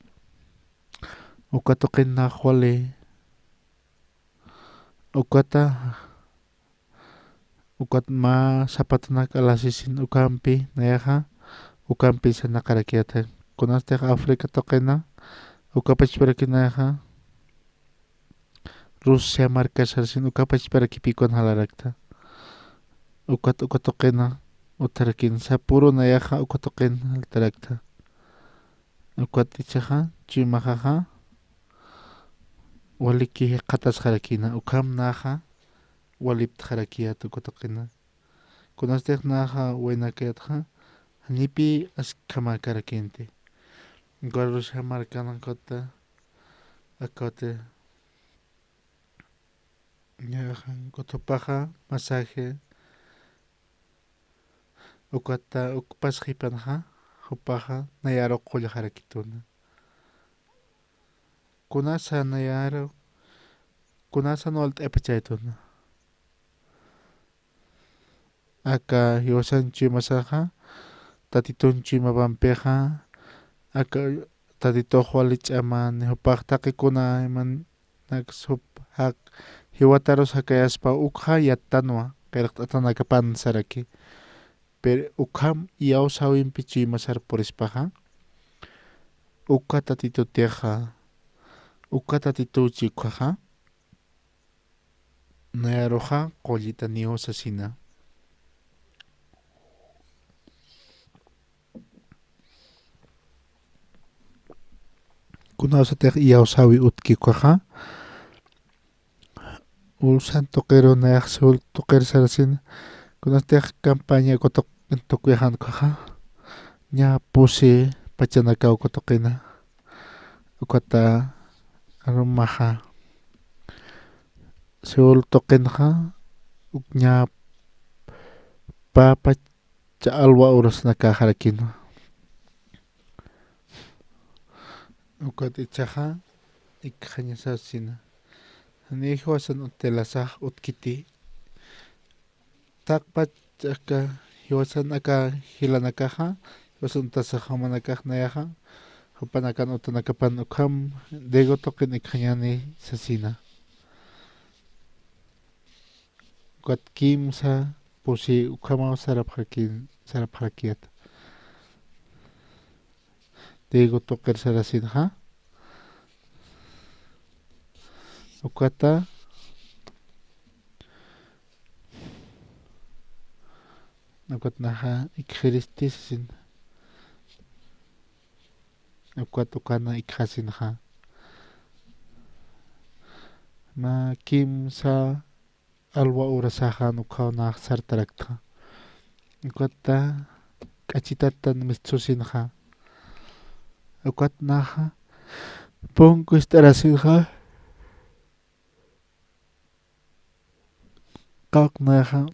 ukatoqinaqa wali ukatma sapatanaka alasisin ukampi nayaqa ukampi sanaqarakiyata kunastiq África toqina ukapachparakinaqa Rusia markasarsin ukapachparakipikuna halarakta ukatoqina utarakin sapuro nayaqa ukatoqina altarakta ukat ichaqa chimajaqa waliki qatasqarakina ukam naqa walipta harakiyata ukatoqina kunastiq naqa waynakayatqa nipi askama karakinti Guarusha markanankota akote ñajan kotopaqa masaje ukata ukpasqipanaqa hupaqa nayaro qulla harakituna kunasa nayaro kunasa nolta epachaytuna aka hiwasanchi masaja tatitunchi mapampiqa aka tatituq wali ch'amani hupaq taqikuna iman sup hak hiwataros hakayaspa ukha yatanwa qiraq t'atanakapan saraki pero ukham yawsawinpi chimasar purispaqa ukha tatitutiqa ukha tatituchikwaqa nayaruja qollita niwsasina. Kunawsatek iyawsawi utkikuqa ulsan tuqero nayak sul tuqer sarasina kunastek campaña kotok tukuyahan kuqa ña pusi pachanaka ukutukina ukata rumaja sul tuqinqa ña papa cha alwa urasnaka harakina ukat ichaja ikhaña sasina ni hiwasan utelasaj utkiti takpa chaka hiwasan aka hilanakaja hiwasan tasajamanakaj nayaja hupanakan utanakapan ukham dego toqin ikhañani sasina ukat kimsa pusi ukhama sarapharakiyata dego toqer sarasina ukata ukat naja ikjiristisin ukat ukana ikjasinja ma kimsa alwa urasajan ukhawnaj sartarakta ukata k'achitata mistsusinja ukat naja punku istarasinja kaq naja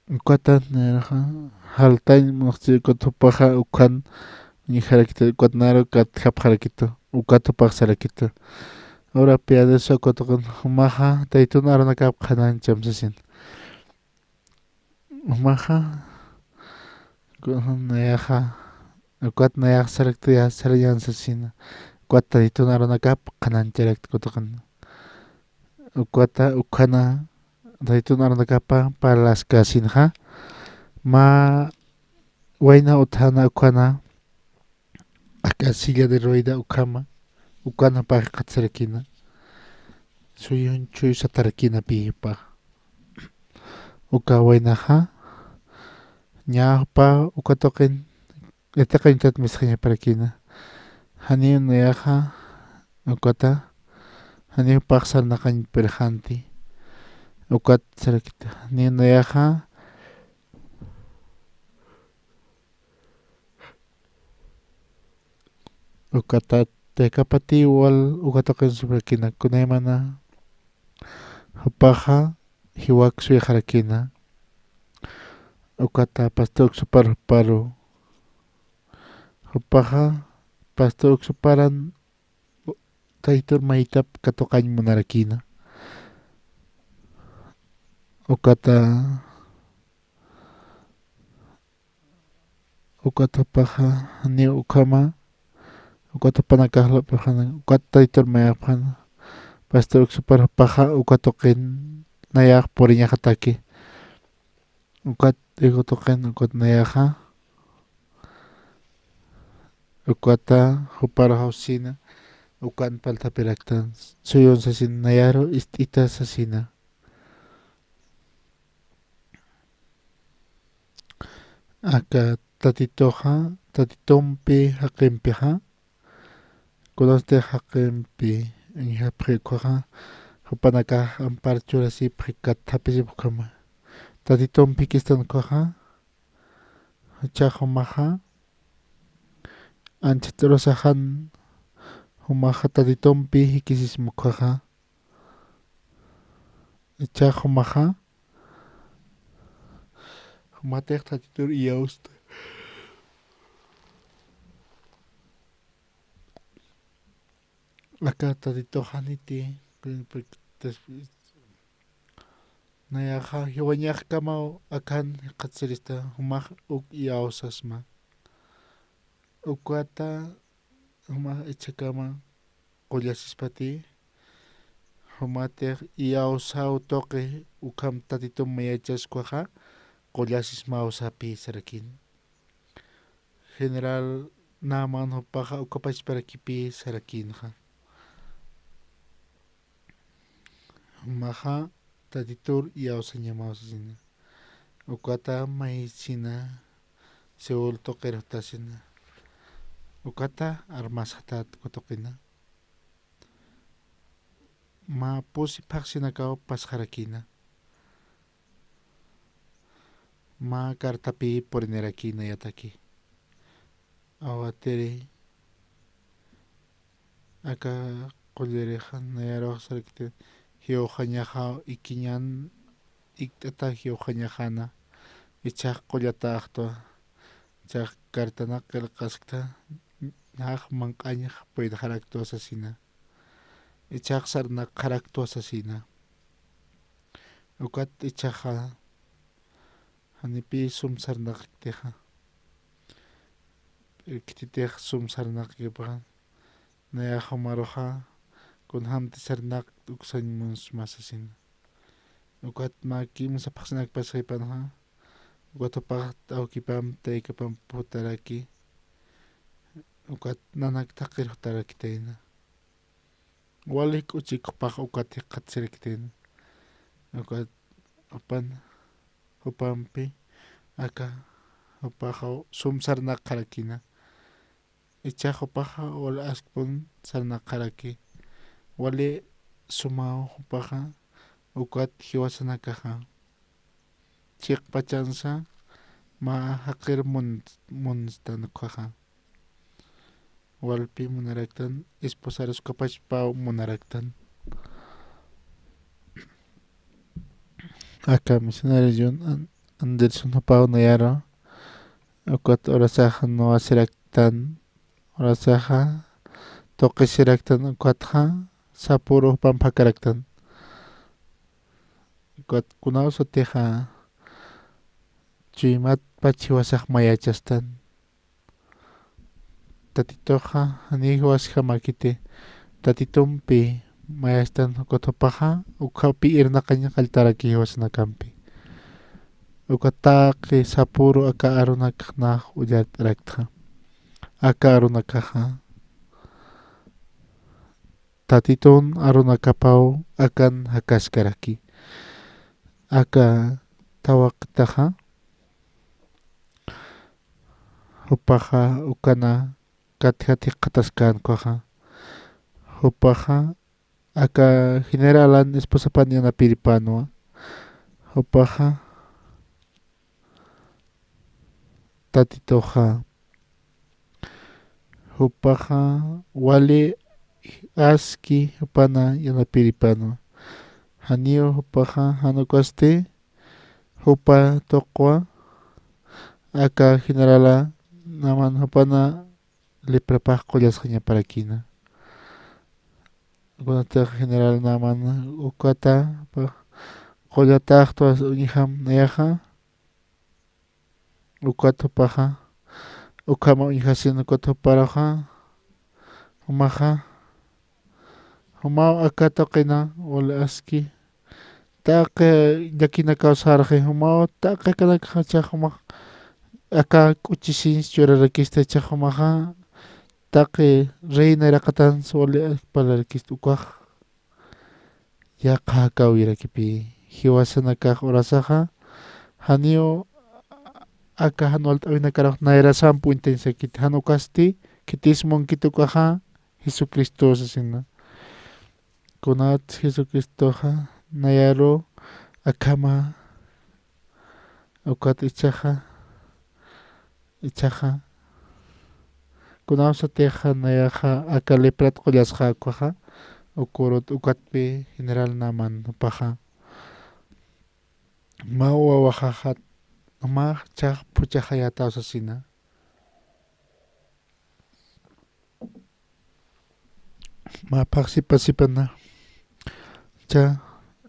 ukata naja haltañ muqchikutupaja ukhan ni harakita ukat naro kat hap harakito ukatupak sarakito ahora piade sokotoqan humaja taytun aranakap qanan chamsasin humaja nayaja ukat nayak saraktiya sarayan sasina ukat taytun aranakap qanan charakta kotoqan ukata ukhana taytun aranakapa palaskasinja ma wayna uthana ukhana aka silla de rueda ukhama ukana pa qatsarakina suyun chuy satarakina pipa uka waynaja ñawpa ukatoqin etaqañtat misqaña parakina hani nayaja ukata hani paqsarnaqañ perjanti ukat sarakita ni nayaja ukata tekapati wal ukatoqin suprakina kunaymana hupaja hiwaksuy harakina ukata pastok supar paru hupaja pastok suparan taytur maytap katoqañ munarakina ukata ukatupaja ni ukhama ukatupanakajla pajana ukat taytur mayapjana pastor super paja ukatoqin nayak poriña hataki ukat igutoqin ukat nayaja ukata hupara hausina ukan paltapiraktan suyun sasina nayaro istita sasina aka tatitoja tatitompi haqinpiqa kunaste haqinpi ñapqikuqa hupanaka ampar churasipqi kathapisipukama tatitompi kistankuqa chahumaja ancha ch'urusajan humaja tatitompi hikisismukuqa chahumaja humatej tatitur iyawsta aka tatitojaniti nayaja hiwañaqkama akan qatsirista humaj uk iyawsasma ukwata humaj ichakama qullasispati humatej iyawsaw toqi ukham tatitum mayachaskuaqa qullasis mawsapi sarakin general naman hupaqa ukapachparakipi sarakinqa humaja tatitur yawsa ñamawsasina ukata maysina seul toqerojtasina ukata armasqta kutuqina ma pusi paqsinakaw pasqarakina ma kartapi purinerakina yataki awatiri aka qullerejan nayaroqsarkita hiuqañaqa ikiñan iktata hiuqañajana ichaq qullataqta chaq kartanaq qillqasqta ñaq manq'añaq puydajaraqtuasasina ichaq sarnaq qaraqtuasasina ukat ichaqa hanipi sumsarnaqtiqa iktitiq sumsarnaqkiqa nayaqa maruqa kunhanti sarnaq uksañmus masasina ukat ma kimsa paqsinakpasqaypanaqa ukatupaq t'awkipam taykapam putaraki ukat nanakta qirujtarakitayna wali k'uchikuqpaq ukati qatsirakitayna ukat upana upampi aka upaqa sumsarnaq qarakina ichaq upaqa wala askhapun sarnaq qaraki wali sumaw upaqa ukat hiwasanakaqa chiqpachansa ma haqir munstanuqaqa walpi munaraktan esposarusqapachpa munaraktan aka misionero John Anderson Hupao nayaro ukat orasaqa nawasiraktan orasaqa toqisiraktan ukatqa sapuru pampakaraktan ukat kunawsutiqa chuymatpa chiwasaq mayachastan tatituqa hanihuasqa makiti tatitumpi mayastan ukatupaqa ukhawpi irnaqaña qaltaraki hiwasanakampi ukataqi sapuru aka arunakaqnaq ullarakqa aka arunakaqa tatitun arunakapaw akan hakaskaraki aka tawaqtaqa upaqa ukana kati qatasqankuqa upaqa aka generalan esposapan yanapiripanua upaqa tatituqa upaqa wali aski upana yanapiripanua haniu upaqa hanukaste upa toqwa aka generala naman upana liprapaq qullasqañaparakina kunata general naman ukata qullataqtua uñiham nayaqa ukatupaqa ukama uñihasina ukatuparaqa umaqa umaw aka toqina wala aski taqe llakina kawsarqi umaw taqe kanakaqa chaq umaq aka k'uchisis churarakista chaq umaqa taqe reynaraqatan wali palarkista ukaq yaqa kawirakipi hiwasanakaq urasaqa haniu aka hanualta awinakaraq nayrasampu intensakita hanukasti kitismunkitukaqa Jesucristo sasina kunat Jesucristoqa nayaru akama ukat ichaqa kunawsatiqa nayaqa aka leprat qullasqakuqa ukurut ukatpi general naman upaqa ma wawaqaqa ma chaq puchaqa yatawsasina ma paqsipasipana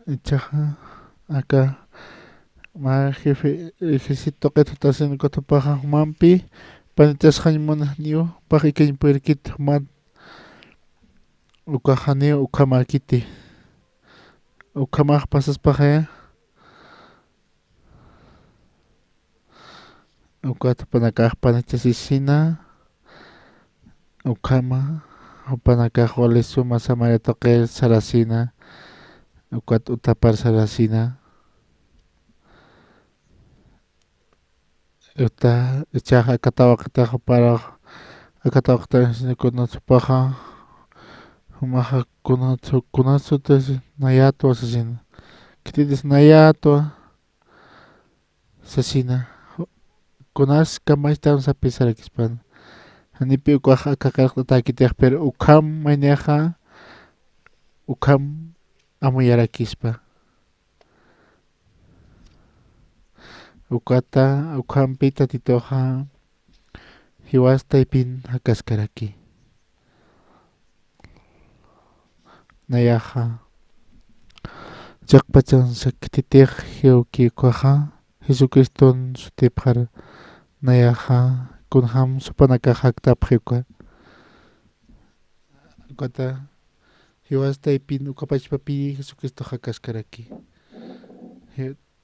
ichaqa aka ma jefe ejército qhatutasina kutupaqa humanpi panitasqaña niu paqikañ puirkita human ukaqa niu ukhamakiti ukhamaq pasaspaqa ukata panakaq panitasisina ukhama upanakaq wali suma Samaria toqel sarasina ukat utapar sarasina uta ichaqa akatawaqtaqa para akatawaqtaqa kunachupaqa humaqa kunatsutas nayatua sasina kititis nayatua sasina kunas kamaystam sapisarakispan hanipi ukwaqa akakaraqta takitiq pero ukham mayniaqa ukham amuyarakispa ukata ukhampi tatitoqa hiwastaypin hakaskaraki nayaqa llaqpachan sakititiq hiwkikuqa Jesucriston sutipqar nayaqa kunham supanakaq haktapqiqa ukata hiwastaypin ukapachpapi Jesucristo hakaskaraki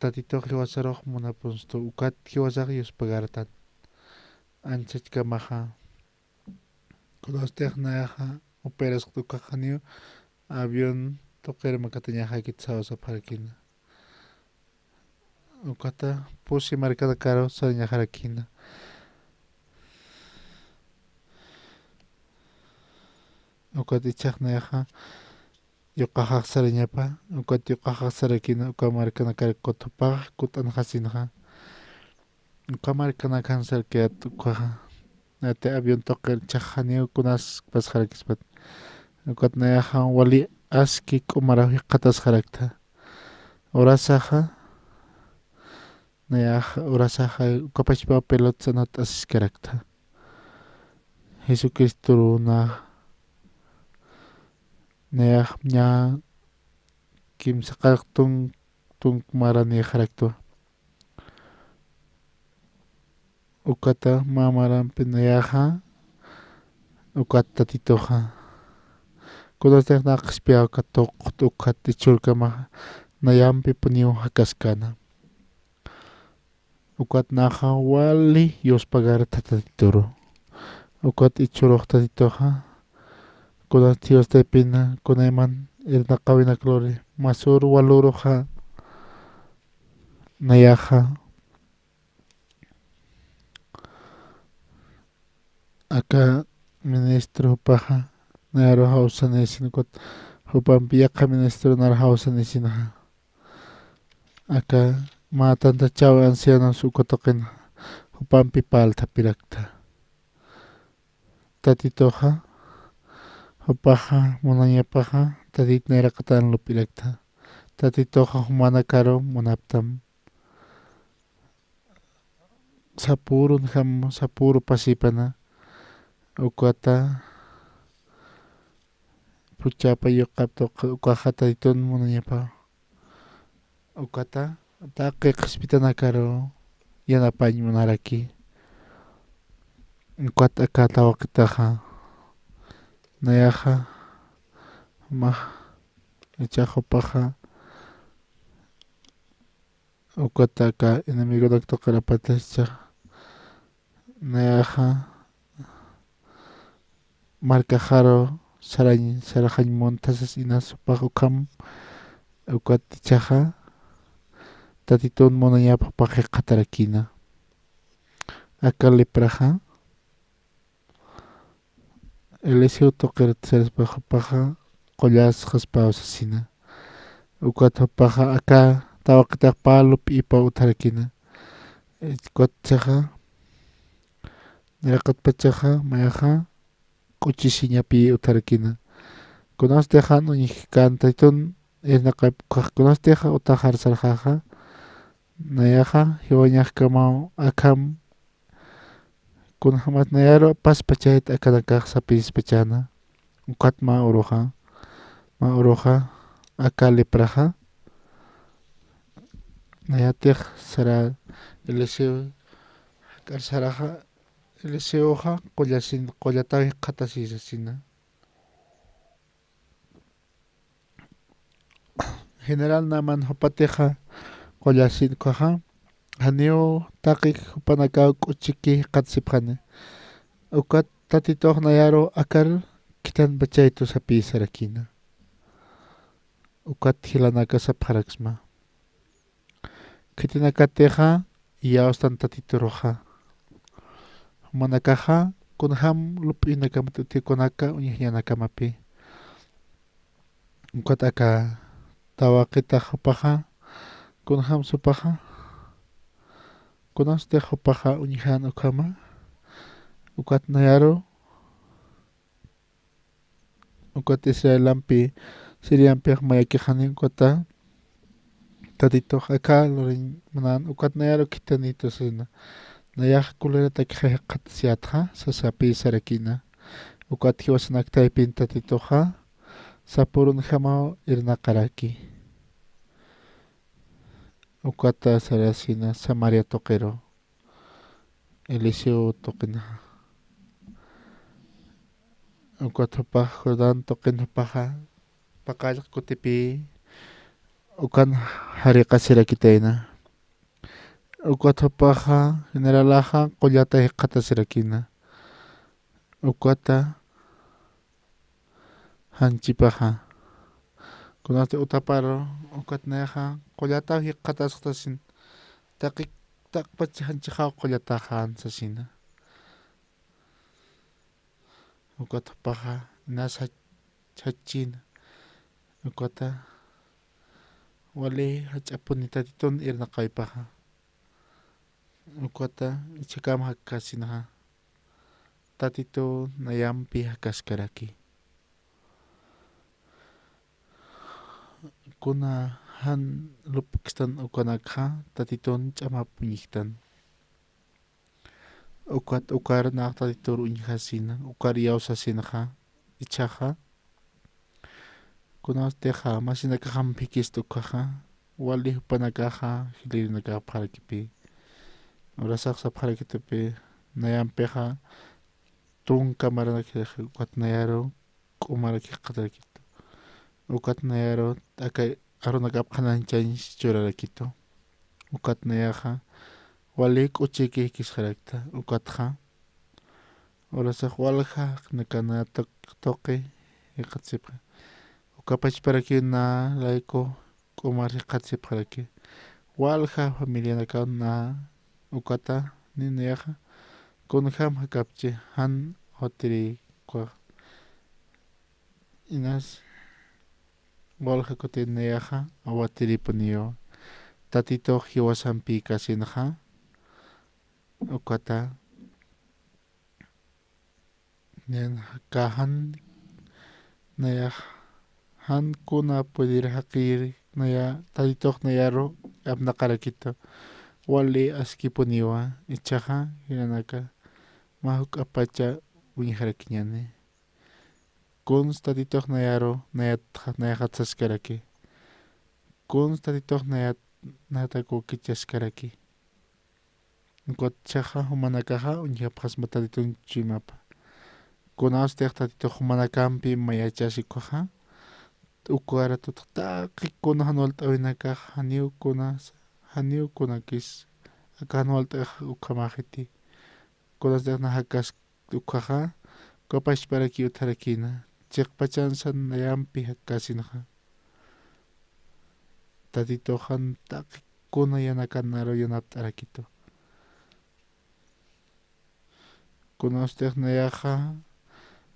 tatitoq hiwasaroq munapunsto ukat hiwasaq yuspagartan anchachkamaqa kunastiq nayaqa operasq tukaqaniyu avión toqirmakataña hakitsawasapharkina ukata pusi markata karo sariñaqarakina ukat ichaq nayaqa yuqaqaq sariñapa ukat yuqaqaq sarakina uka markana kar kutupaq kutan hasinqa uka markana kan sarkiyat ukaqa nate avión toqir chaqaniyu kunas pasqarakispat ukat nayaqa wali aski k'umarapi qatasqarakta urasaqa nayaqa urasaqa ukapachpa pelota sanata asiskaraqta Jesucristo runa nayaq ña kimsa qaqtun tunmarani qaraktua ukata mamaranpi nayaqa ukata tatitoqa kunastiq naqaspia ukatuq ukat ichurkamaqa nayanpi puniw hakaskana ukat naqa wali yuspagarta tatituru ukat ichuruq tatitoqa kunas hiwastaypina kunayman irnaqawinaklori masur waluruqa nayaqa aka ministro paqa nayaro hawsanisin ukut hupanpi yaqa ministro nara hawsanisinaqa aka ma tantachawi ancianos ukutaqina hupanpi paltapirakta tatitoqa hupaqa munaniapaqa tatit nayraqatan lupirakta tatitoqa humana karo munaptam sapuru ham sapuru pasipana ukata puchapa yuqaptuqa ukaqa tatitun munaniapa ukata taqi qhispitana karo yanapañ munaraki ukata akatawaqtaqa nayaqa ma ichaqupaqa ukata ka enemigo doctor nayaqa marca jaro sarajañ montasas inasupaq ukham ukat ichaqa tatitun munaniapaq paqi qatarakina aka lipraqa Eliseo toqir paqa qollasqaspa awsasina ukata paqa aka tawaqtaq palupi ipa utharakina kutchaqa niraqatpachaqa mayaqa k'uchisiñapi utharakina kunastiqa nuñik kantatun kunastiqa utajarsarqaqa nayaqa hiwañaqkama akham kunhamas nayaro paspachayta akanakaq sapispachana ukat ma uruqa aka lipraqa nayatiq sara Eliseo karsaraqa Eliseoqa qollatapi qatasisasina general naman hupatiqa qollasinkaqa haniu taqiq hupanaka k'uchiki qatisipqani ukat tatitoq nayaro akar kitanpachaytu sapisarakina ukat hilanaka saparaksma. Kitinakateja yaostan tatituroja. Manakaja kunham lupinakamatutikonaka uñahnyanakamapi. Ukat aka tawakita hapaja kunham supaja. Kunaste hapaja uñahan ukama. Ukat nayaro. Ukat Israelampi Siriampi mayakijanin kota. Tatito acá lorin manan ukat nayaro kitanito sina. Nayaj kulera takija katasiatja sasapi sarakina. Ukat hiwasanak taipin tatitoja. Sapurun jamao irnakaraki. Ukata sarasina Samaria toquero. Eliseo toquina. Ukatopaj Jordan toquinapaja. Pakal kotipi. Ukan harika sirakitaina. Ukatapaja generalaja kollata hikata sirakina. Ukata hanchipaja. Kunaste utaparo ukatneja kollata hikata sutasin. Takpachi hanchija kollata hansasina. Ukatapaja nasa chachina. Ukata wale hachapunita titon irna kaipaja. Ukata chikam hakasinaja. Tatito nayampi hakaskaraki. Kuna han lupkistan ukanakha tatiton chamapuñiktan. Ukat ukar na tatitor uñihasina. Ukar yausasinaja. Ichaja. Kunasteja masinakaja pikistukaja. Wali hupanakaja hilinaka parakipi. Urasaksa parakitepe nayampeja. Trunka maranakija ukat nayaro. Kumaraki qatarakito. Ukat nayaro akay arunakap kananchan churarakito. Ukat nayaja. Walik uchiki kisharakta. Ukatja. Urasak walja nakana toque. Ikatsipra. Ukapach para que na laiko kumar ikatsip para que. Walja familia naka na ukata ni nayaja. Kunham hakapche han hotiri kwa. Inas walja kote nayaja awatiri punio. Tatito hiwasampi kasinaja. Ukata nen kahan naya han kuna pudir hakir naya tatito nayaro abnakarakito. Wali askipuniwa ichaja hiranaka mahuk apacha uñiharakiñane. Kuns tatito nayaro nayahatsaskaraki. Kuns tatito nayatako kichaskaraki. Ukot chaja humanakaja uñihapjas mataditun chimapa. Kunaustek tatito humanakampi mayachasikoja. Ukuara tutaki kunahan waltawinaka haniu kunas haniu kunakis akan walta ukamajiti. Kunastek nahakas ukaja kopash para ki utarakina. Chikpachansan nayampi hakasinaja. Tatito han taki kunayanakanaro yanaptarakito. Kunaustek nayaja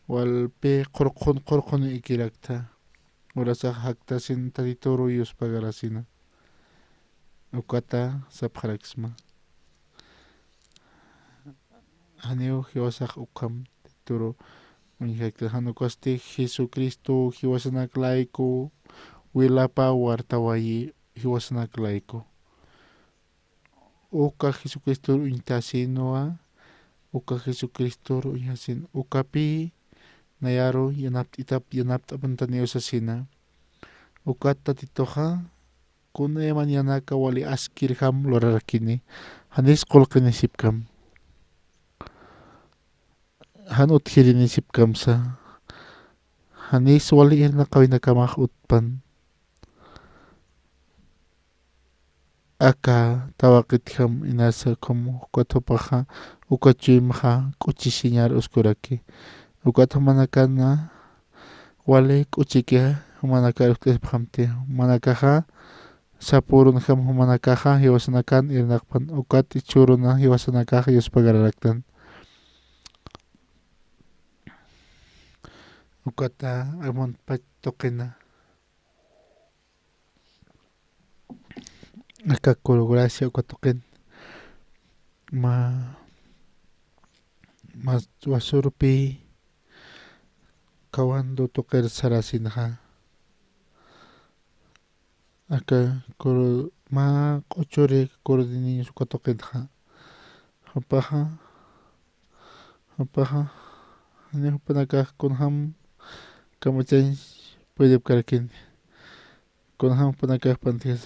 walpe qorqon ikirakta. Urasa haktasin tatitoro yuspagarasina. Ukata sapjaraksma. Haniu hiwasak ukam titoro. Unhekta hanukaste Jesucristo hiwasanak laiko. Wilapa wartawayi hiwasanak laiko. Uka Jesucristo untasinoa. Uka Jesucristo unhasin. Ukapi nayaro yanaptapantaneo sasina. Ukat tatitoja. Kuna manyanaka wali askirham lorarakini. Hanis kolkinisipkam. Han utjirinisipkamsa. Hanis wali irnakawinakamah utpan. Aka tawakitham inasa como ukatopaja. Ukachimja kuchisiñar uskuraki. Ukatamanakana wale kuchike mana karuqtis phamti mana kaha sapurun ham mana kaha hiwasanakan irnaqpan ukati churuna hiwasanakaja yuspagararaktan ukata amon toqina akakuru gracia ukatoqin mas wasurpi kawando toqer sarasinaja aka kuru ma q'uchuri kurdi niños ukatoqinja hapaja ni hupanakaj kunjam kamachan pwedep karkin kunjam hupanakaj pantijas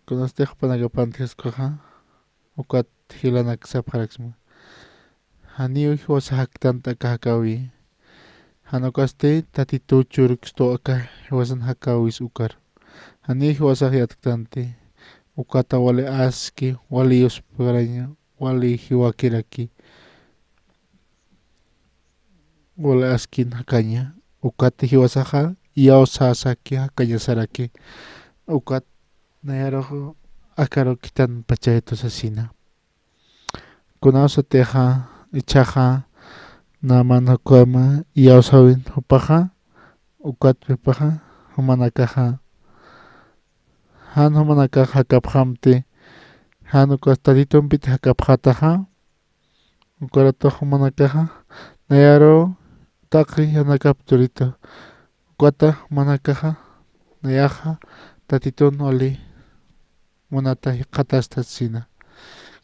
kunastej hupanakaj pantijas kuja ukat hilanak sapjaraksma Haniuj wasahak'tanta kajakawi hanukaste tatitu churiksto aka wasan hakawis ukar hanij wasaj yatktanti ukata wali aski wali yusparaña wali hiwakiraki wali askin hakaña ukati hiwasaja yawsasaki hakañasaraki ukat nayarojo akaro kitan pachayeto sasina kunasateja ichaja namanakama yawsawin hupaja ukatpipaja humanakaja han humanakaja hakapjamti hanukas tatitunpiti hakapjataja ukarato humanakaja nayaro taqi yanakapturito ukata humanakaja nayaja tatitun wali munata qatastasina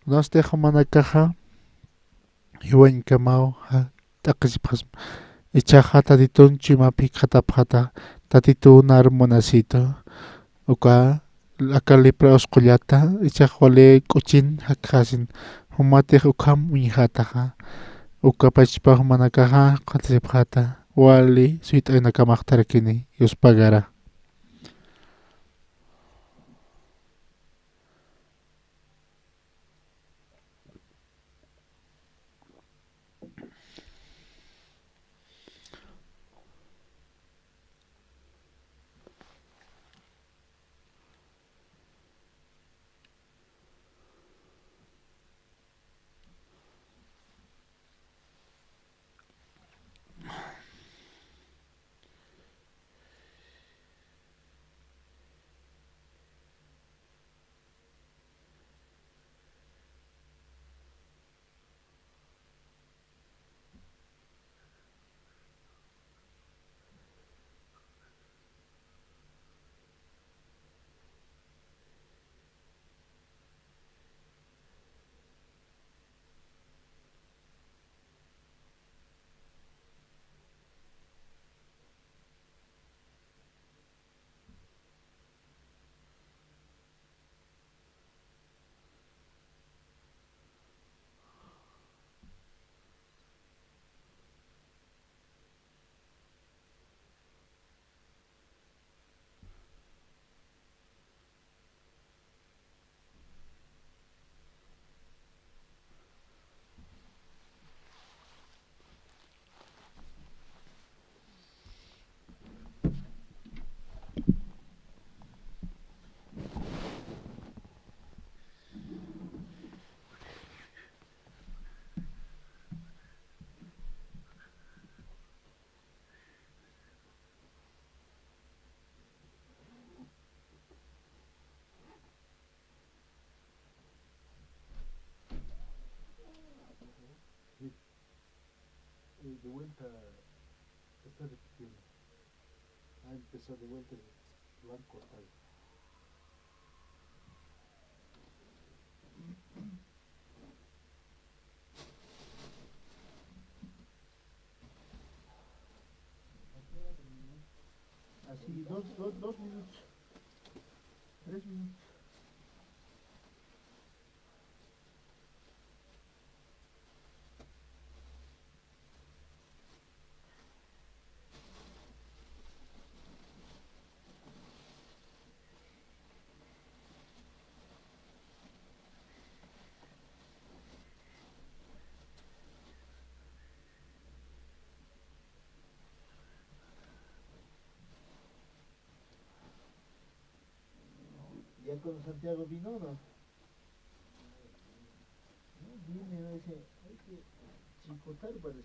kunaste humanakaja hiwañkamau t'aqisipjas ichaja tatitun chimapi qhatapqata tatitun narmonasito uka akalipra usqullata ichaj wali k'uchin hakasin humatij ukham uñijataja ukapachpa humanakaja qatasipqata wali suit'aynakamaqtarakini yuspagara de vuelta está repitiendo. Ha empezado de vuelta y lo han cortado. Así, dos minutos, 3 minutos. Ya con Santiago vino, ¿no? No viene, no dice, hay que chicotar para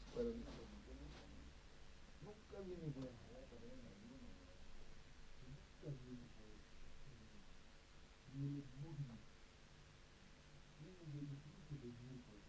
nunca viene, güey. Nunca viene, güey. Viene muy, viene de difícil de venir, güey.